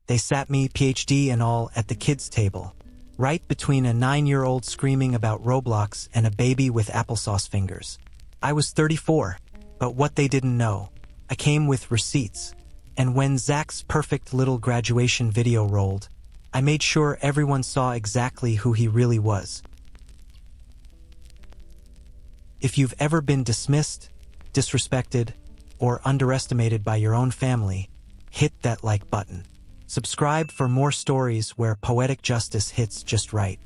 They sat me, PhD and all, at the kids' table, right between a 9-year-old screaming about Roblox and a baby with applesauce fingers. I was 34, but what they didn't know, I came with receipts. And when Zach's perfect little graduation video rolled, I made sure everyone saw exactly who he really was. If you've ever been dismissed, disrespected, or underestimated by your own family, hit that like button. Subscribe for more stories where poetic justice hits just right.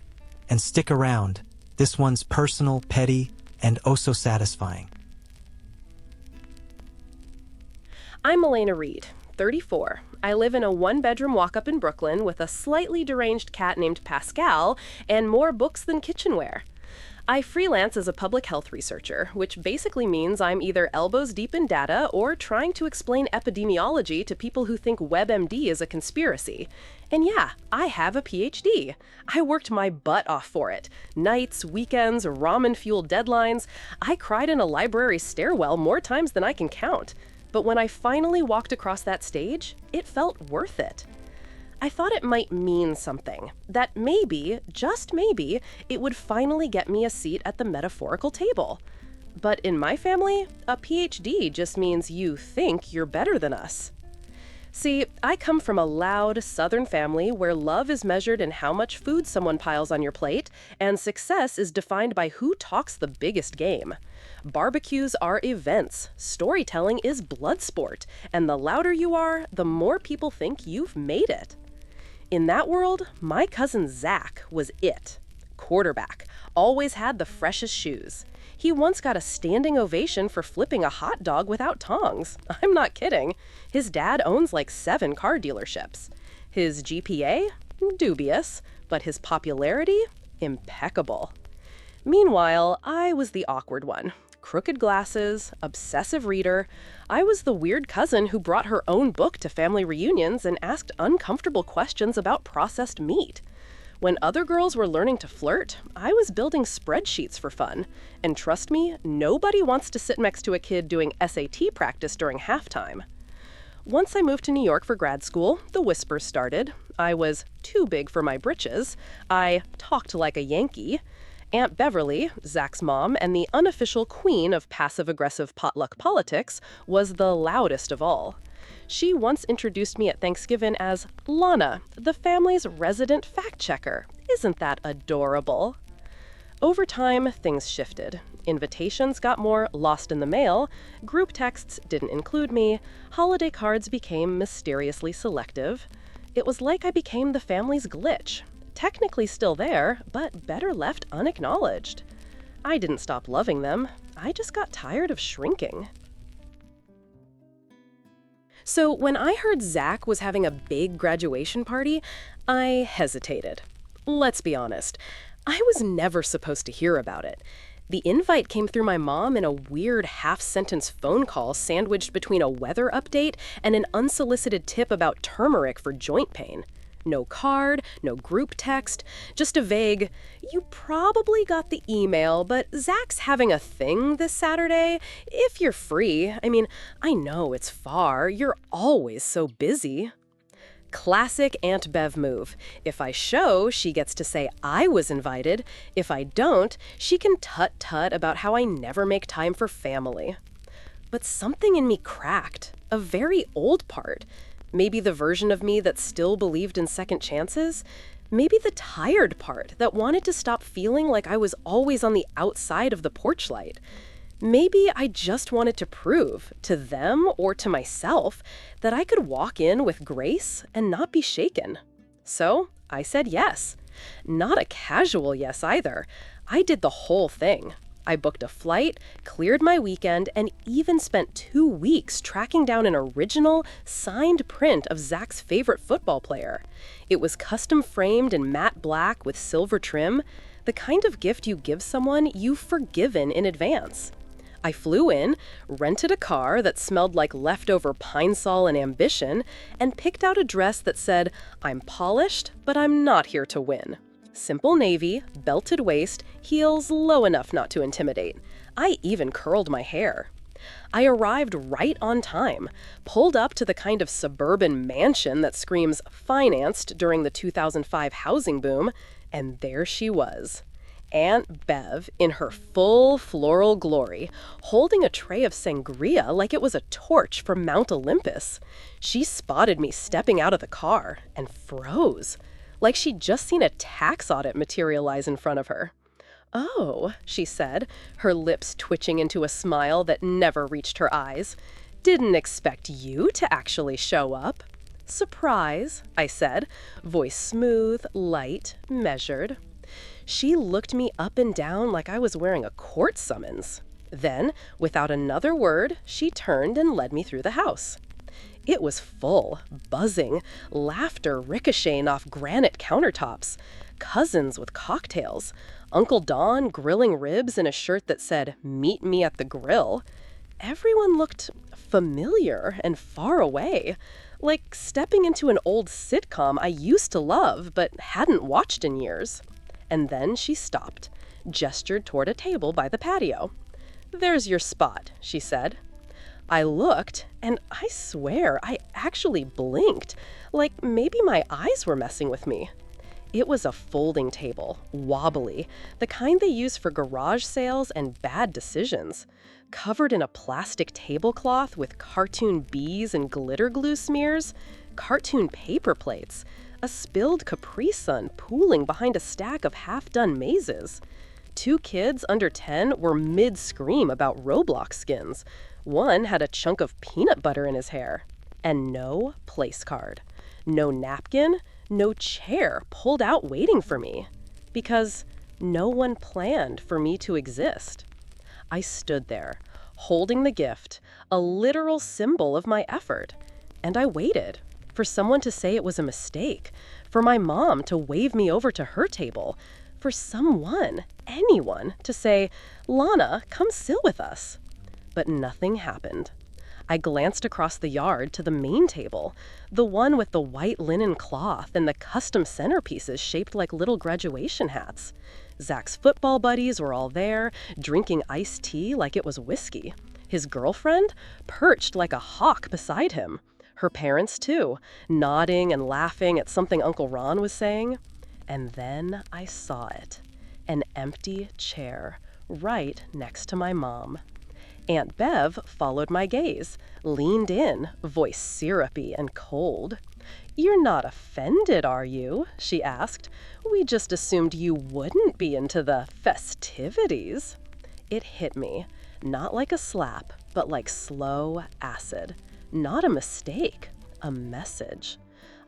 And stick around, this one's personal, petty, and oh so satisfying. I'm Elena Reed, 34. I live in a one-bedroom walk-up in Brooklyn with a slightly deranged cat named Pascal and more books than kitchenware. I freelance as a public health researcher, which basically means I'm either elbows deep in data or trying to explain epidemiology to people who think WebMD is a conspiracy. And yeah, I have a PhD. I worked my butt off for it. Nights, weekends, ramen-fueled deadlines. I cried in a library stairwell more times than I can count. But when I finally walked across that stage, it felt worth it. I thought it might mean something, that maybe, just maybe, it would finally get me a seat at the metaphorical table. But in my family, a PhD just means you think you're better than us. See, I come from a loud Southern family where love is measured in how much food someone piles on your plate, and success is defined by who talks the biggest game. Barbecues are events, storytelling is blood sport, and the louder you are, the more people think you've made it. In that world, my cousin Zach was it. Quarterback, always had the freshest shoes. He once got a standing ovation for flipping a hot dog without tongs. I'm not kidding. His dad owns like 7 car dealerships. His GPA? Dubious. But his popularity? Impeccable. Meanwhile, I was the awkward one. Crooked glasses, obsessive reader. I was the weird cousin who brought her own book to family reunions and asked uncomfortable questions about processed meat. When other girls were learning to flirt, I was building spreadsheets for fun. And trust me, nobody wants to sit next to a kid doing SAT practice during halftime. Once I moved to New York for grad school, the whispers started. I was too big for my britches. I talked like a Yankee. Aunt Beverly, Zach's mom, and the unofficial queen of passive-aggressive potluck politics, was the loudest of all. She once introduced me at Thanksgiving as Lana, the family's resident fact-checker. Isn't that adorable? Over time, things shifted. Invitations got more lost in the mail, group texts didn't include me, holiday cards became mysteriously selective. It was like I became the family's glitch. Technically still there, but better left unacknowledged. I didn't stop loving them. I just got tired of shrinking. So when I heard Zach was having a big graduation party, I hesitated. Let's be honest, I was never supposed to hear about it. The invite came through my mom in a weird half-sentence phone call sandwiched between a weather update and an unsolicited tip about turmeric for joint pain. No card, no group text, just a vague, "You probably got the email, but Zach's having a thing this Saturday. If you're free. I know it's far. You're always so busy." Classic Aunt Bev move. If I show, she gets to say I was invited. If I don't, she can tut-tut about how I never make time for family. But something in me cracked, a very old part. Maybe the version of me that still believed in second chances? Maybe the tired part that wanted to stop feeling like I was always on the outside of the porch light. Maybe I just wanted to prove, to them or to myself, that I could walk in with grace and not be shaken. So I said yes. Not a casual yes either. I did the whole thing. I booked a flight, cleared my weekend, and even spent 2 weeks tracking down an original, signed print of Zach's favorite football player. It was custom framed in matte black with silver trim, the kind of gift you give someone you've forgiven in advance. I flew in, rented a car that smelled like leftover Pine Sol and ambition, and picked out a dress that said, "I'm polished, but I'm not here to win." Simple navy, belted waist, heels low enough not to intimidate. I even curled my hair. I arrived right on time, pulled up to the kind of suburban mansion that screams financed during the 2005 housing boom, and there she was. Aunt Bev, in her full floral glory, holding a tray of sangria like it was a torch from Mount Olympus. She spotted me stepping out of the car and froze, like she'd just seen a tax audit materialize in front of her. "Oh," she said, her lips twitching into a smile that never reached her eyes. "Didn't expect you to actually show up." "Surprise," I said, voice smooth, light, measured. She looked me up and down like I was wearing a court summons. Then, without another word, she turned and led me through the house. It was full, buzzing, laughter ricocheting off granite countertops, cousins with cocktails, Uncle Don grilling ribs in a shirt that said, "Meet me at the grill." Everyone looked familiar and far away, like stepping into an old sitcom I used to love but hadn't watched in years. And then she stopped, gestured toward a table by the patio. "There's your spot," she said. I looked, and I swear I actually blinked, like maybe my eyes were messing with me. It was a folding table, wobbly, the kind they use for garage sales and bad decisions, covered in a plastic tablecloth with cartoon bees and glitter glue smears, cartoon paper plates, a spilled Capri Sun pooling behind a stack of half-done mazes. 2 kids under 10 were mid-scream about Roblox skins. One had a chunk of peanut butter in his hair. And no place card. No napkin, no chair pulled out waiting for me. Because no one planned for me to exist. I stood there, holding the gift, a literal symbol of my effort. And I waited for someone to say it was a mistake, for my mom to wave me over to her table, for someone, anyone, to say, "Lana, come sit with us." But nothing happened. I glanced across the yard to the main table, the one with the white linen cloth and the custom centerpieces shaped like little graduation hats. Zach's football buddies were all there, drinking iced tea like it was whiskey. His girlfriend perched like a hawk beside him. Her parents, too, nodding and laughing at something Uncle Ron was saying. And then I saw it. An empty chair, right next to my mom. Aunt Bev followed my gaze, leaned in, voice syrupy and cold. "You're not offended, are you?" she asked. "We just assumed you wouldn't be into the festivities." It hit me, not like a slap, but like slow acid. Not a mistake, a message.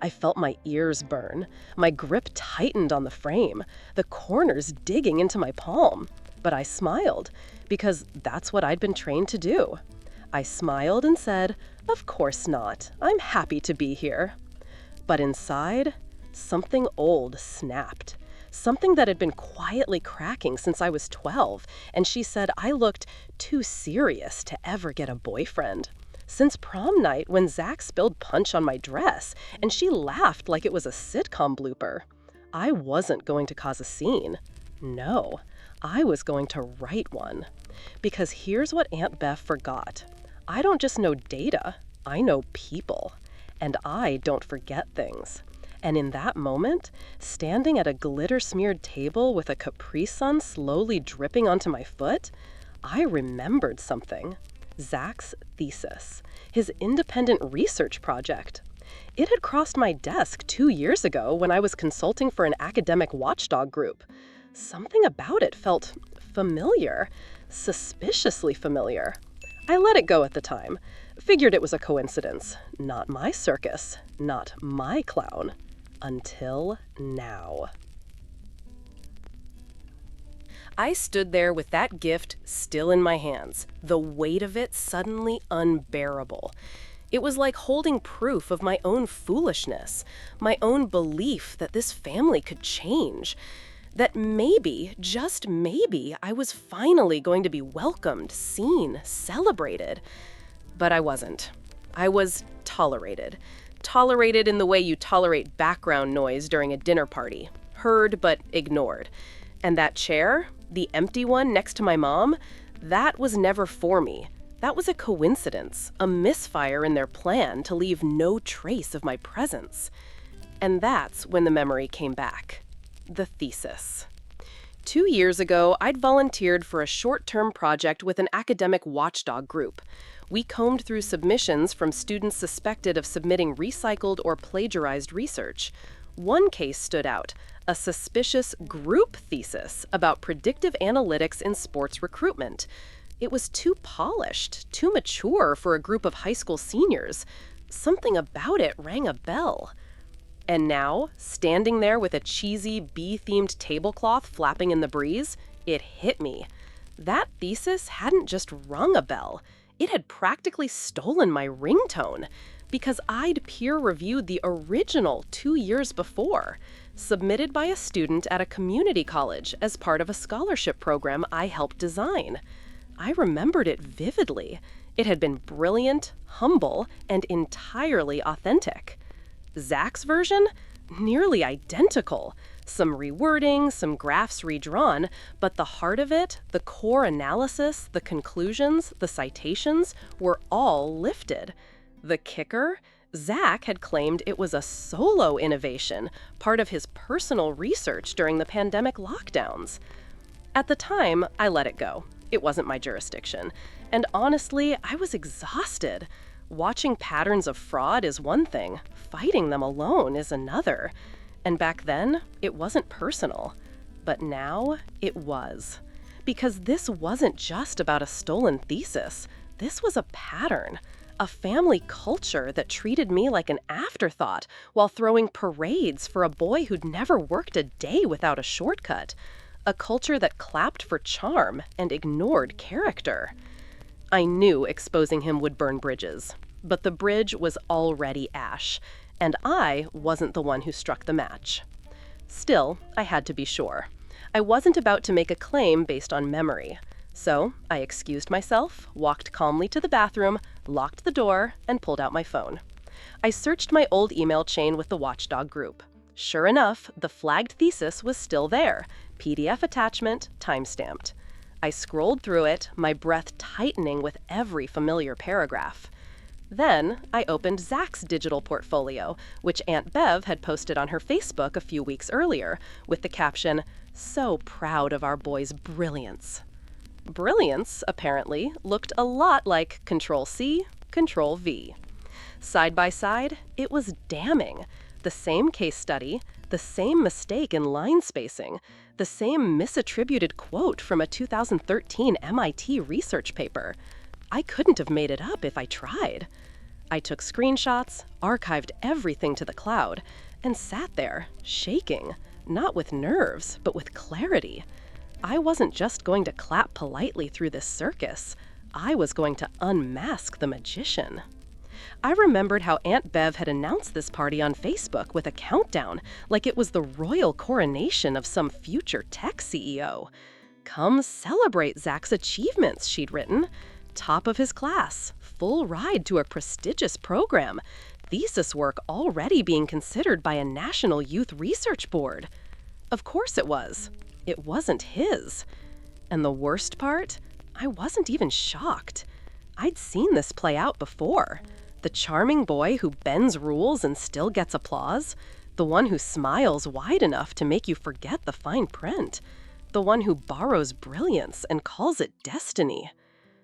I felt my ears burn. My grip tightened on the frame, the corners digging into my palm. But I smiled, because that's what I'd been trained to do. I smiled and said, "Of course not. I'm happy to be here." But inside, something old snapped. Something that had been quietly cracking since I was 12, and she said I looked too serious to ever get a boyfriend. Since prom night when Zach spilled punch on my dress, and she laughed like it was a sitcom blooper. I wasn't going to cause a scene. No, I was going to write one. Because here's what Aunt Bev forgot. I don't just know data, I know people. And I don't forget things. And in that moment, standing at a glitter-smeared table with a Capri Sun slowly dripping onto my foot, I remembered something. Zach's thesis, his independent research project. It had crossed my desk 2 years ago when I was consulting for an academic watchdog group. Something about it felt familiar, suspiciously familiar. I let it go at the time, figured it was a coincidence. Not my circus, not my clown. Until now. I stood there with that gift still in my hands, the weight of it suddenly unbearable. It was like holding proof of my own foolishness, my own belief that this family could change, that maybe, just maybe, I was finally going to be welcomed, seen, celebrated. But I wasn't. I was tolerated. Tolerated in the way you tolerate background noise during a dinner party. Heard but ignored. And that chair, the empty one next to my mom, that was never for me. That was a coincidence, a misfire in their plan to leave no trace of my presence. And that's when the memory came back. The thesis. 2 years ago, I'd volunteered for a short-term project with an academic watchdog group. We combed through submissions from students suspected of submitting recycled or plagiarized research. One case stood out, a suspicious group thesis about predictive analytics in sports recruitment. It was too polished, too mature for a group of high school seniors. Something about it rang a bell. And now, standing there with a cheesy bee-themed tablecloth flapping in the breeze, it hit me. That thesis hadn't just rung a bell. It had practically stolen my ringtone, because I'd peer-reviewed the original 2 years before, submitted by a student at a community college as part of a scholarship program I helped design. I remembered it vividly. It had been brilliant, humble, and entirely authentic. Zach's version? Nearly identical. Some rewording, some graphs redrawn, but the heart of it, the core analysis, the conclusions, the citations, were all lifted. The kicker? Zach had claimed it was a solo innovation, part of his personal research during the pandemic lockdowns. At the time, I let it go. It wasn't my jurisdiction. And honestly, I was exhausted. Watching patterns of fraud is one thing, fighting them alone is another. And back then, it wasn't personal. But now, it was. Because this wasn't just about a stolen thesis. This was a pattern. A family culture that treated me like an afterthought while throwing parades for a boy who'd never worked a day without a shortcut. A culture that clapped for charm and ignored character. I knew exposing him would burn bridges, but the bridge was already ash, and I wasn't the one who struck the match. Still, I had to be sure. I wasn't about to make a claim based on memory. So I excused myself, walked calmly to the bathroom, locked the door, and pulled out my phone. I searched my old email chain with the watchdog group. Sure enough, the flagged thesis was still there, PDF attachment, timestamped. I scrolled through it, my breath tightening with every familiar paragraph. Then I opened Zach's digital portfolio, which Aunt Bev had posted on her Facebook a few weeks earlier, with the caption, "So proud of our boy's brilliance." Brilliance, apparently, looked a lot like Control-C, Control-V. Side by side, it was damning. The same case study, the same mistake in line spacing, the same misattributed quote from a 2013 MIT research paper. I couldn't have made it up if I tried. I took screenshots, archived everything to the cloud, and sat there, shaking, not with nerves, but with clarity. I wasn't just going to clap politely through this circus. I was going to unmask the magician. I remembered how Aunt Bev had announced this party on Facebook with a countdown, like it was the royal coronation of some future tech CEO. "Come celebrate Zach's achievements," she'd written. "Top of his class, full ride to a prestigious program, thesis work already being considered by a national youth research board." Of course it was. It wasn't his. And the worst part? I wasn't even shocked. I'd seen this play out before. The charming boy who bends rules and still gets applause. The one who smiles wide enough to make you forget the fine print. The one who borrows brilliance and calls it destiny.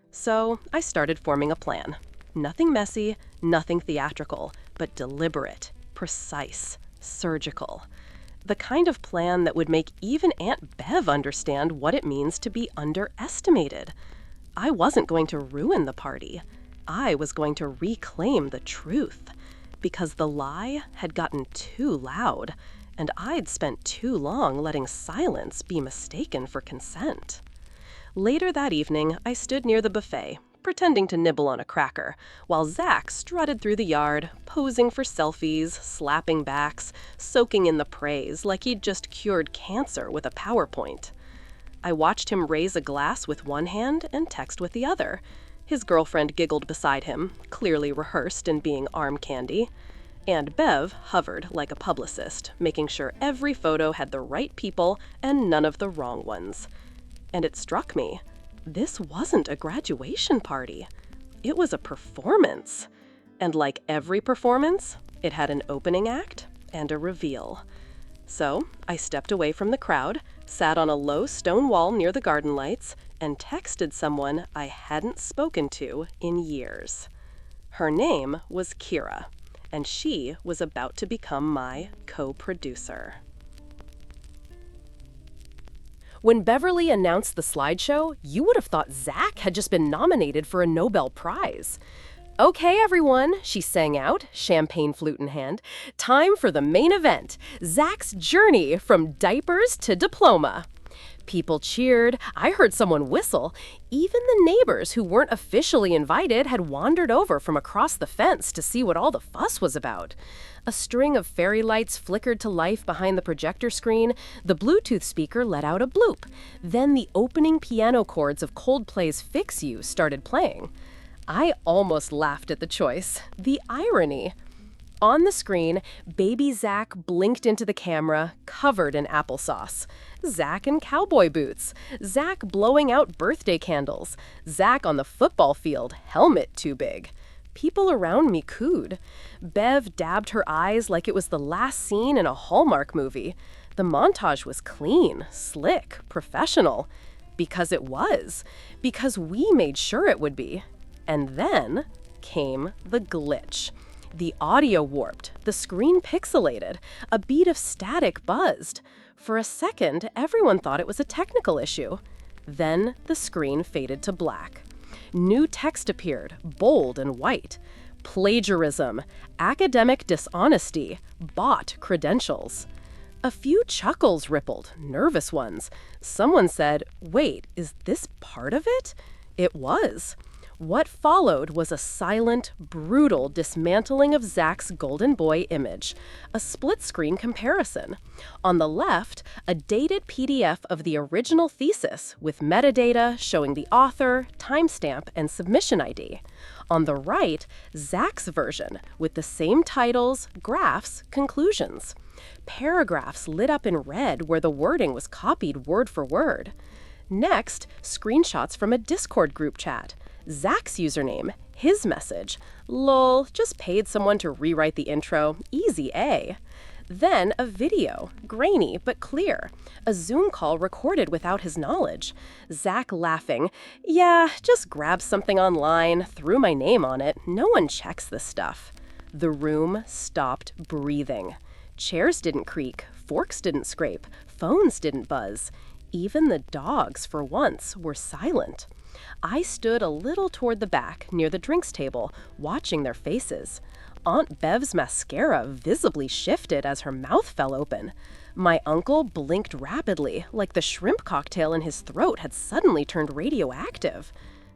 So I started forming a plan. Nothing messy, nothing theatrical, but deliberate, precise, surgical. The kind of plan that would make even Aunt Bev understand what it means to be underestimated. I wasn't going to ruin the party. I was going to reclaim the truth, because the lie had gotten too loud, and I'd spent too long letting silence be mistaken for consent. Later that evening, I stood near the buffet, pretending to nibble on a cracker, while Zach strutted through the yard, posing for selfies, slapping backs, soaking in the praise like he'd just cured cancer with a PowerPoint. I watched him raise a glass with one hand and text with the other. His girlfriend giggled beside him, clearly rehearsed in being arm candy. And Bev hovered like a publicist, making sure every photo had the right people and none of the wrong ones. And it struck me. This wasn't a graduation party. It was a performance. And like every performance, it had an opening act and a reveal. So I stepped away from the crowd, sat on a low stone wall near the garden lights, and texted someone I hadn't spoken to in years. Her name was Kira, and she was about to become my co-producer. When Beverly announced the slideshow, you would have thought Zach had just been nominated for a Nobel Prize. "Okay, everyone," she sang out, champagne flute in hand. "Time for the main event, Zach's journey from diapers to diploma." People cheered. I heard someone whistle. Even the neighbors who weren't officially invited had wandered over from across the fence to see what all the fuss was about. A string of fairy lights flickered to life behind the projector screen. The Bluetooth speaker let out a bloop. Then the opening piano chords of Coldplay's Fix You started playing. I almost laughed at the choice. The irony. On the screen, baby Zach blinked into the camera, covered in applesauce. Zach in cowboy boots. Zach blowing out birthday candles. Zach on the football field, helmet too big. People around me cooed. Bev dabbed her eyes like it was the last scene in a Hallmark movie. The montage was clean, slick, professional. Because it was. Because we made sure it would be. And then came the glitch. The audio warped, the screen pixelated, a beat of static buzzed. For a second, everyone thought it was a technical issue. Then the screen faded to black. New text appeared, bold and white. Plagiarism, academic dishonesty, bought credentials. A few chuckles rippled, nervous ones. Someone said, "Wait, is this part of it?" It was. What followed was a silent, brutal dismantling of Zach's golden boy image, a split-screen comparison. On the left, a dated PDF of the original thesis with metadata showing the author, timestamp, and submission ID. On the right, Zach's version with the same titles, graphs, conclusions. Paragraphs lit up in red where the wording was copied word for word. Next, screenshots from a Discord group chat. Zach's username, his message. Lol, just paid someone to rewrite the intro. Easy A. Then a video, grainy but clear. A Zoom call recorded without his knowledge. Zach laughing. "Yeah, just grabbed something online, threw my name on it. No one checks this stuff." The room stopped breathing. Chairs didn't creak, forks didn't scrape, phones didn't buzz. Even the dogs, for once, were silent. I stood a little toward the back, near the drinks table, watching their faces. Aunt Bev's mascara visibly shifted as her mouth fell open. My uncle blinked rapidly, like the shrimp cocktail in his throat had suddenly turned radioactive.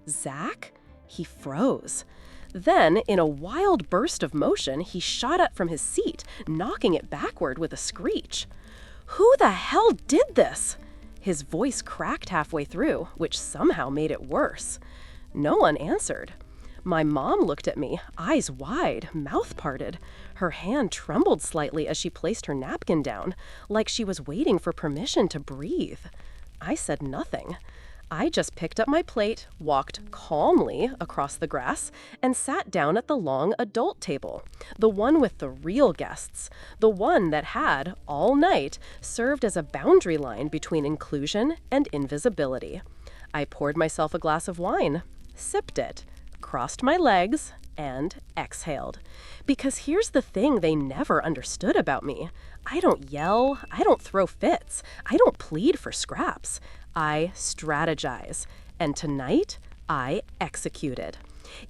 Zach? He froze. Then, in a wild burst of motion, he shot up from his seat, knocking it backward with a screech. "Who the hell did this?" His voice cracked halfway through, which somehow made it worse. No one answered. My mom looked at me, eyes wide, mouth parted. Her hand trembled slightly as she placed her napkin down, like she was waiting for permission to breathe. I said nothing. I just picked up my plate, walked calmly across the grass, and sat down at the long adult table, the one with the real guests, the one that had, all night, served as a boundary line between inclusion and invisibility. I poured myself a glass of wine, sipped it, crossed my legs, and exhaled. Because here's the thing they never understood about me. I don't yell, I don't throw fits, I don't plead for scraps. I strategize, and tonight, I executed.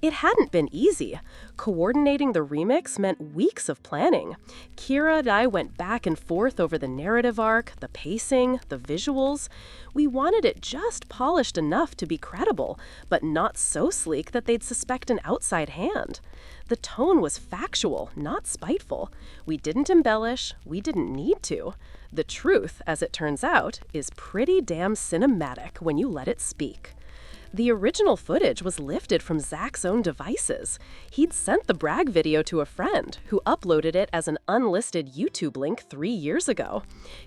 It hadn't been easy. Coordinating the remix meant weeks of planning. Kira and I went back and forth over the narrative arc, the pacing, the visuals. We wanted it just polished enough to be credible, but not so sleek that they'd suspect an outside hand. The tone was factual, not spiteful. We didn't embellish, we didn't need to. The truth, as it turns out, is pretty damn cinematic when you let it speak. The original footage was lifted from Zach's own devices. He'd sent the brag video to a friend, who uploaded it as an unlisted YouTube link 3 years ago.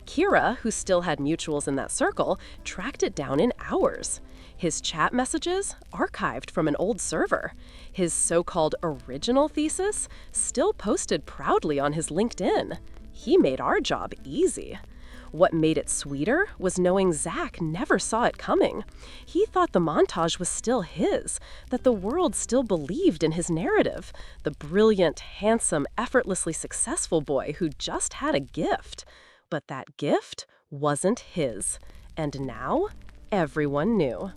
Kira, who still had mutuals in that circle, tracked it down in hours. His chat messages, archived from an old server. His so-called original thesis, still posted proudly on his LinkedIn. He made our job easy. What made it sweeter was knowing Zach never saw it coming. He thought the montage was still his, that the world still believed in his narrative, the brilliant, handsome, effortlessly successful boy who just had a gift. But that gift wasn't his. And now, everyone knew.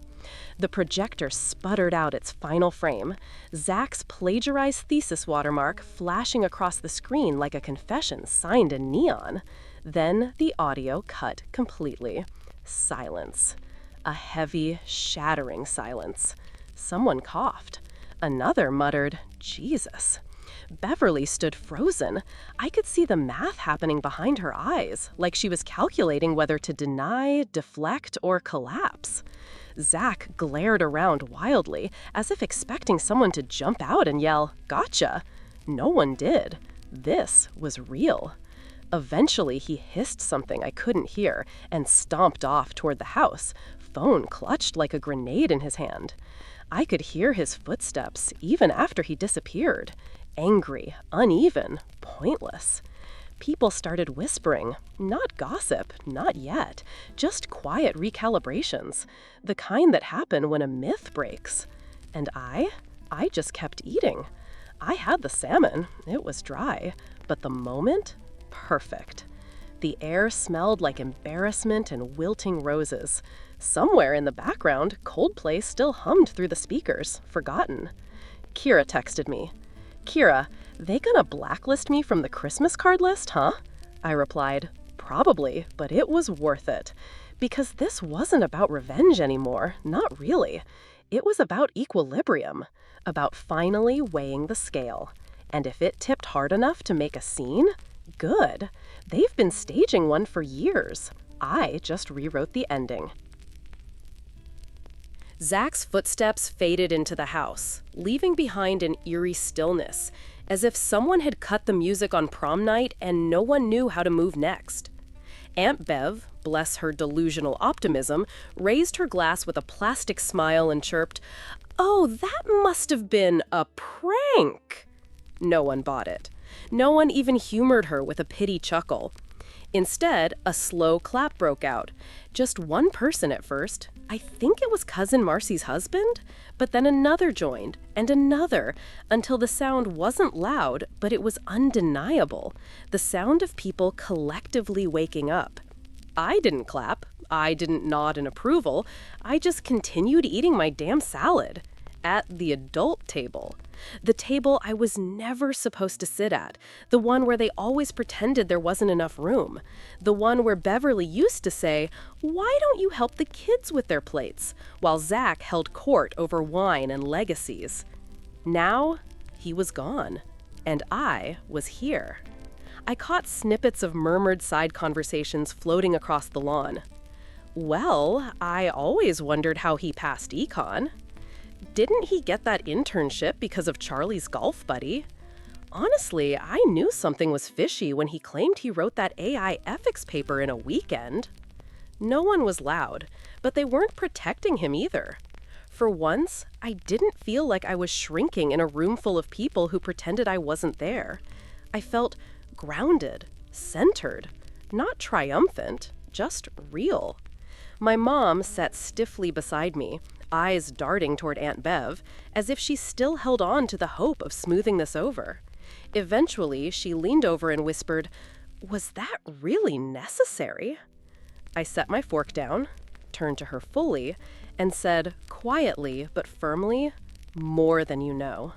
The projector sputtered out its final frame, Zach's plagiarized thesis watermark flashing across the screen like a confession signed in neon. Then the audio cut completely. Silence. A heavy, shattering silence. Someone coughed. Another muttered, "Jesus." Beverly stood frozen. I could see the math happening behind her eyes, like she was calculating whether to deny, deflect, or collapse. Zach glared around wildly, as if expecting someone to jump out and yell, "Gotcha!" No one did. This was real. Eventually, he hissed something I couldn't hear and stomped off toward the house, phone clutched like a grenade in his hand. I could hear his footsteps even after he disappeared. Angry, uneven, pointless. People started whispering. Not gossip, not yet. Just quiet recalibrations. The kind that happen when a myth breaks. And I just kept eating. I had the salmon. It was dry. But the moment? Perfect. The air smelled like embarrassment and wilting roses. Somewhere in the background, Coldplay still hummed through the speakers, forgotten. Kira texted me. "Kira, they gonna blacklist me from the Christmas card list, huh?" I replied, "Probably, but it was worth it. Because this wasn't about revenge anymore, not really. It was about equilibrium, about finally weighing the scale. And if it tipped hard enough to make a scene, good. They've been staging one for years. I just rewrote the ending." Zach's footsteps faded into the house, leaving behind an eerie stillness, as if someone had cut the music on prom night and no one knew how to move next. Aunt Bev, bless her delusional optimism, raised her glass with a plastic smile and chirped, "Oh, that must have been a prank." No one bought it. No one even humored her with a pity chuckle. Instead, a slow clap broke out. Just one person at first. I think it was Cousin Marcy's husband, but then another joined, and another, until the sound wasn't loud, but it was undeniable. The sound of people collectively waking up. I didn't clap. I didn't nod in approval. I just continued eating my damn salad. At the adult table. The table I was never supposed to sit at. The one where they always pretended there wasn't enough room. The one where Beverly used to say, "Why don't you help the kids with their plates?" while Zach held court over wine and legacies. Now, he was gone. And I was here. I caught snippets of murmured side conversations floating across the lawn. "Well, I always wondered how he passed econ. Didn't he get that internship because of Charlie's golf buddy? Honestly, I knew something was fishy when he claimed he wrote that AI ethics paper in a weekend." No one was loud, but they weren't protecting him either. For once, I didn't feel like I was shrinking in a room full of people who pretended I wasn't there. I felt grounded, centered, not triumphant, just real. My mom sat stiffly beside me, eyes darting toward Aunt Bev, as if she still held on to the hope of smoothing this over. Eventually, she leaned over and whispered, "Was that really necessary?" I set my fork down, turned to her fully, and said, quietly but firmly, "More than you know."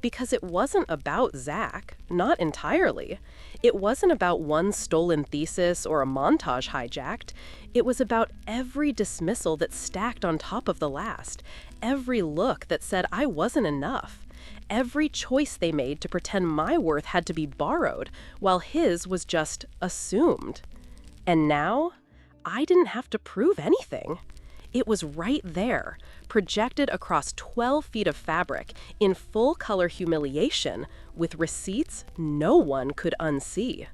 Because it wasn't about Zach, not entirely. It wasn't about one stolen thesis or a montage hijacked. It was about every dismissal that stacked on top of the last, every look that said I wasn't enough, every choice they made to pretend my worth had to be borrowed, while his was just assumed. And now, I didn't have to prove anything. It was right there, projected across 12 feet of fabric, in full-color humiliation, with receipts no one could unsee.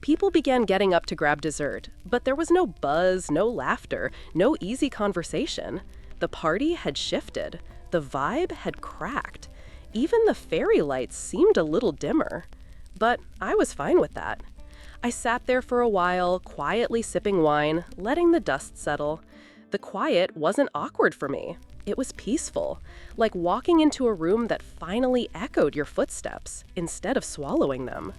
People began getting up to grab dessert, but there was no buzz, no laughter, no easy conversation. The party had shifted. The vibe had cracked. Even the fairy lights seemed a little dimmer. But I was fine with that. I sat there for a while, quietly sipping wine, letting the dust settle. The quiet wasn't awkward for me. It was peaceful, like walking into a room that finally echoed your footsteps instead of swallowing them.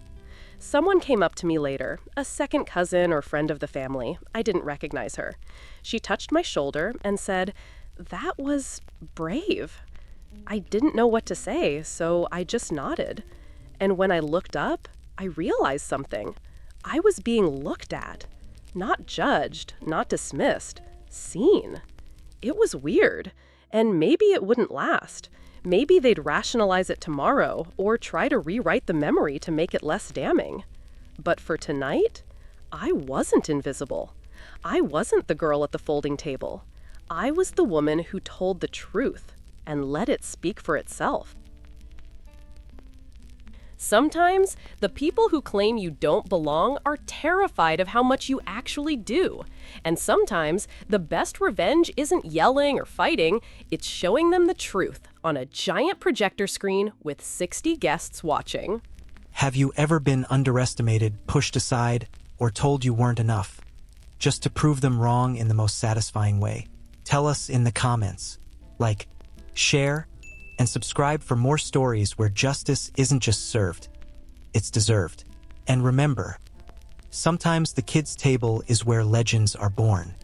Someone came up to me later, a second cousin or friend of the family. I didn't recognize her. She touched my shoulder and said, "That was brave." I didn't know what to say, so I just nodded. And when I looked up, I realized something. I was being looked at. Not judged, not dismissed, seen. It was weird, and maybe it wouldn't last. Maybe they'd rationalize it tomorrow or try to rewrite the memory to make it less damning. But for tonight, I wasn't invisible. I wasn't the girl at the folding table. I was the woman who told the truth and let it speak for itself. Sometimes, the people who claim you don't belong are terrified of how much you actually do. And sometimes, the best revenge isn't yelling or fighting, it's showing them the truth on a giant projector screen with 60 guests watching. Have you ever been underestimated, pushed aside, or told you weren't enough? Just to prove them wrong in the most satisfying way. Tell us in the comments. Like, share, and subscribe for more stories where justice isn't just served, it's deserved. And remember, sometimes the kids' table is where legends are born.